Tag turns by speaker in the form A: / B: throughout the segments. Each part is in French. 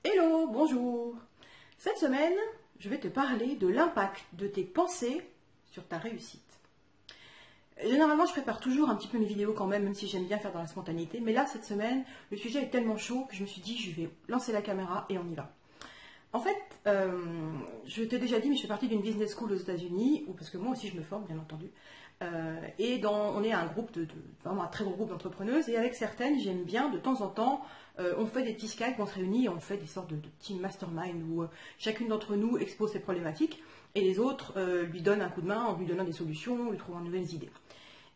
A: Hello, bonjour. Cette semaine, je vais te parler de l'impact de tes pensées sur ta réussite. Généralement, je prépare toujours un petit peu mes vidéos quand même si j'aime bien faire dans la spontanéité. Mais là, cette semaine, le sujet est tellement chaud que je me suis dit, je vais lancer la caméra et on y va. En fait, je t'ai déjà dit, mais je fais partie d'une business school aux États-Unis, parce que moi aussi je me forme, bien entendu. On est un groupe vraiment un très gros groupe d'entrepreneuses, et avec certaines, j'aime bien, de temps en temps, on fait des petits Skype, on se réunit, et on fait des sortes de team mastermind où chacune d'entre nous expose ses problématiques, et les autres lui donnent un coup de main en lui donnant des solutions, en lui trouvant de nouvelles idées.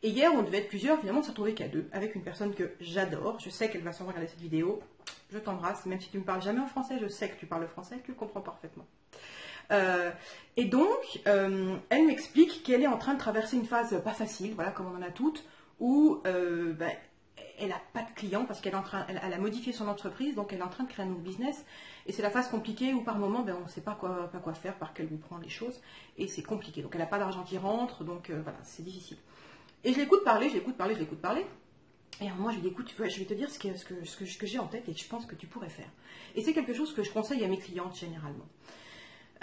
A: Et hier, on devait être plusieurs, finalement on s'est retrouvé qu'à deux, avec une personne que j'adore. Je sais qu'elle va sûrement regarder cette vidéo. Je t'embrasse, même si tu ne me parles jamais en français, je sais que tu parles français, tu le comprends parfaitement. Et donc, elle m'explique qu'elle est en train de traverser une phase pas facile, voilà, comme on en a toutes, où elle n'a pas de clients parce qu'elle elle a modifié son entreprise, donc elle est en train de créer un nouveau business. Et c'est la phase compliquée où par moment, on ne sait pas quoi faire, par quel bout prendre les choses, et c'est compliqué. Donc elle n'a pas d'argent qui rentre, donc voilà, c'est difficile. Et je l'écoute parler. Et alors moi, je lui dis, écoute, je vais te dire ce que j'ai en tête et que je pense que tu pourrais faire. Et c'est quelque chose que je conseille à mes clientes généralement.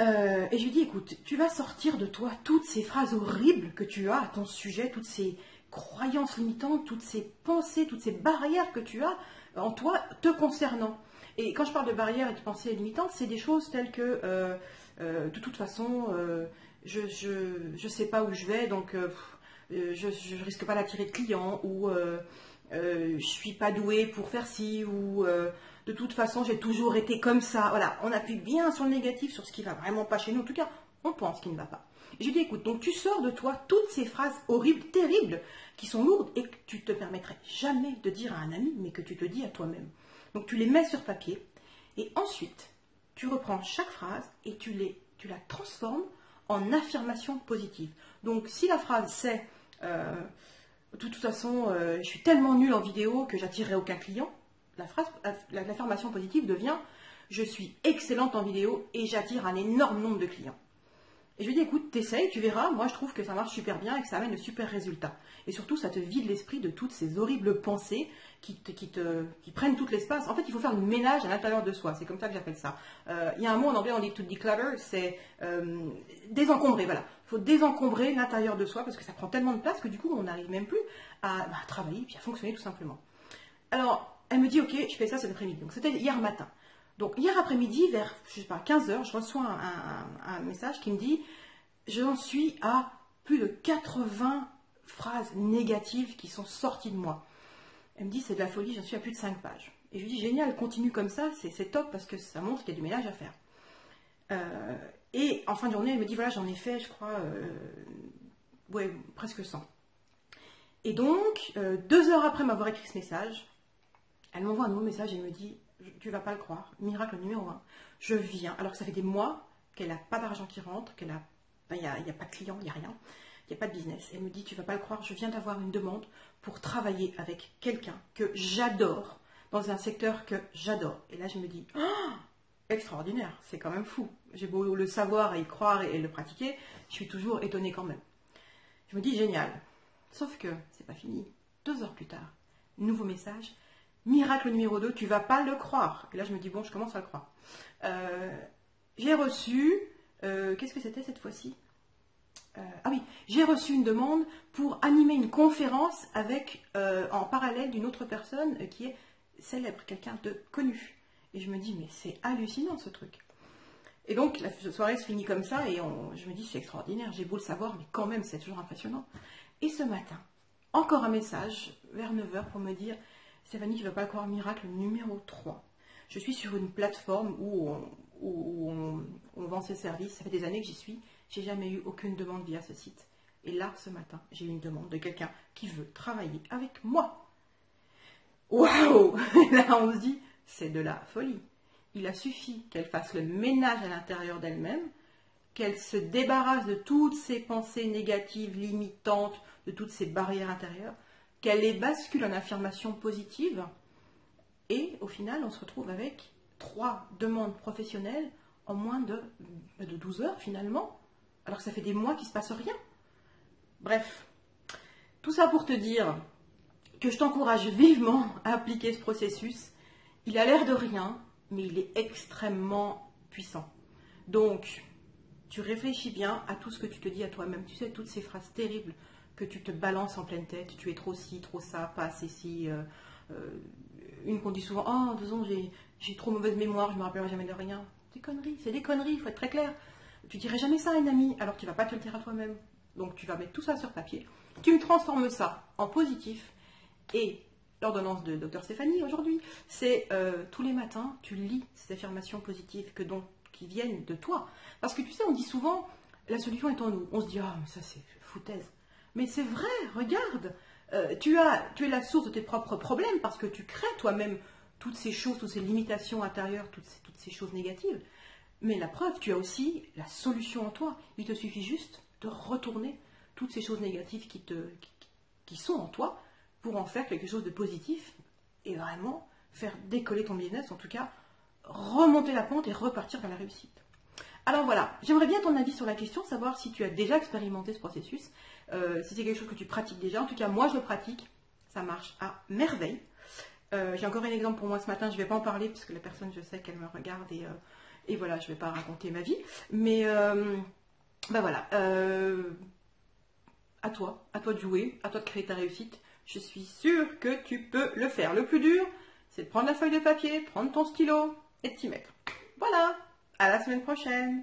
A: Et je lui dis, écoute, tu vas sortir de toi toutes ces phrases horribles que tu as à ton sujet, toutes ces croyances limitantes, toutes ces pensées, toutes ces barrières que tu as en toi te concernant. Et quand je parle de barrières et de pensées limitantes, c'est des choses telles que, de toute façon, je sais pas où je vais, donc je risque pas d'attirer de clients, ou je suis pas douée pour faire ci, ou de toute façon j'ai toujours été comme ça. Voilà, on appuie bien sur le négatif, sur ce qui va vraiment pas chez nous. En tout cas, on pense qu'il ne va pas. Et je dis, écoute, donc tu sors de toi toutes ces phrases horribles, terribles, qui sont lourdes et que tu te permettrais jamais de dire à un ami, mais que tu te dis à toi-même. Donc tu les mets sur papier et ensuite tu reprends chaque phrase et tu la transformes en affirmation positive. Donc si la phrase c'est de toute façon, je suis tellement nulle en vidéo que j'attirerai aucun client, l'affirmation positive devient je suis excellente en vidéo et j'attire un énorme nombre de clients. Et je lui dis, écoute, t'essayes, tu verras, moi je trouve que ça marche super bien et que ça amène de super résultats. Et surtout, ça te vide l'esprit de toutes ces horribles pensées qui prennent tout l'espace. En fait, il faut faire le ménage à l'intérieur de soi, c'est comme ça que j'appelle ça. Il y a un mot en anglais, on dit to declutter, c'est désencombrer, voilà. Il faut désencombrer l'intérieur de soi parce que ça prend tellement de place que du coup, on n'arrive même plus à travailler et puis à fonctionner tout simplement. Alors, elle me dit, ok, je fais ça cet après-midi. Donc, c'était hier matin. Donc, hier après-midi, vers, je sais pas, 15h, je reçois un message qui me dit « J'en suis à plus de 80 phrases négatives qui sont sorties de moi. » Elle me dit « C'est de la folie, j'en suis à plus de 5 pages. » Et je lui dis « Génial, continue comme ça, c'est top parce que ça montre qu'il y a du ménage à faire. » Et en fin de journée, elle me dit « Voilà, j'en ai fait, je crois, presque 100. » Et donc, 2 heures après m'avoir écrit ce message, elle m'envoie un nouveau message et me dit « Tu vas pas le croire, miracle numéro 1, je viens, alors que ça fait des mois qu'elle n'a pas d'argent qui rentre, qu'elle a, il n'y a pas de clients, il n'y a rien, il n'y a pas de business. » Elle me dit « Tu vas pas le croire, je viens d'avoir une demande pour travailler avec quelqu'un que j'adore, dans un secteur que j'adore. » Et là je me dis oh, extraordinaire, c'est quand même fou. J'ai beau le savoir et y croire et le pratiquer, je suis toujours étonnée quand même. Je me dis génial, sauf que c'est pas fini. 2 heures plus tard, nouveau message. Miracle numéro 2, tu vas pas le croire. Et là, je me dis, bon, je commence à le croire. J'ai reçu, qu'est-ce que c'était cette fois-ci? Ah oui, j'ai reçu une demande pour animer une conférence avec, en parallèle d'une autre personne qui est célèbre, quelqu'un de connu. Et je me dis, mais c'est hallucinant ce truc. Et donc, la soirée se finit comme ça et je me dis, c'est extraordinaire, j'ai beau le savoir, mais quand même, c'est toujours impressionnant. Et ce matin, encore un message vers 9h pour me dire, Stéphanie, tu ne vas pas le croire, miracle numéro 3. Je suis sur une plateforme où on vend ses services. Ça fait des années que j'y suis. J'ai jamais eu aucune demande via ce site. Et là, ce matin, j'ai eu une demande de quelqu'un qui veut travailler avec moi. Waouh! Là, on se dit, c'est de la folie. Il a suffi qu'elle fasse le ménage à l'intérieur d'elle-même, qu'elle se débarrasse de toutes ces pensées négatives, limitantes, de toutes ces barrières intérieures, qu'elle les bascule en affirmation positive, et au final, on se retrouve avec 3 demandes professionnelles en moins de 12 heures finalement, alors que ça fait des mois qu'il ne se passe rien. Bref, tout ça pour te dire que je t'encourage vivement à appliquer ce processus. Il a l'air de rien, mais il est extrêmement puissant. Donc, tu réfléchis bien à tout ce que tu te dis à toi-même. Tu sais, toutes ces phrases terribles que tu te balances en pleine tête. Tu es trop ci, trop ça, pas assez ci. Une qu'on dit souvent, oh, disons, j'ai trop mauvaise mémoire, je ne me rappellerai jamais de rien. Des conneries, c'est des conneries, il faut être très clair. Tu dirais jamais ça à une amie, alors tu ne vas pas te le dire à toi-même. Donc, tu vas mettre tout ça sur papier. Tu transformes ça en positif. Et l'ordonnance de Dr Stéphanie aujourd'hui, c'est tous les matins, tu lis ces affirmations positives qui viennent de toi. Parce que tu sais, on dit souvent, la solution est en nous. On se dit, ah, mais ça c'est foutaise. Mais c'est vrai, regarde, tu es la source de tes propres problèmes parce que tu crées toi-même toutes ces choses, toutes ces limitations intérieures, toutes ces choses négatives. Mais la preuve, tu as aussi la solution en toi. Il te suffit juste de retourner toutes ces choses négatives qui sont en toi pour en faire quelque chose de positif et vraiment faire décoller ton business, en tout cas remonter la pente et repartir vers la réussite. Alors voilà, j'aimerais bien ton avis sur la question, savoir si tu as déjà expérimenté ce processus, si c'est quelque chose que tu pratiques déjà. En tout cas, moi je le pratique, ça marche à merveille. J'ai encore un exemple pour moi ce matin, je ne vais pas en parler puisque la personne, je sais qu'elle me regarde et voilà, je ne vais pas raconter ma vie. Mais ben voilà, à toi de jouer, à toi de créer ta réussite. Je suis sûre que tu peux le faire. Le plus dur, c'est de prendre la feuille de papier, prendre ton stylo et de t'y mettre. Voilà, à la semaine prochaine.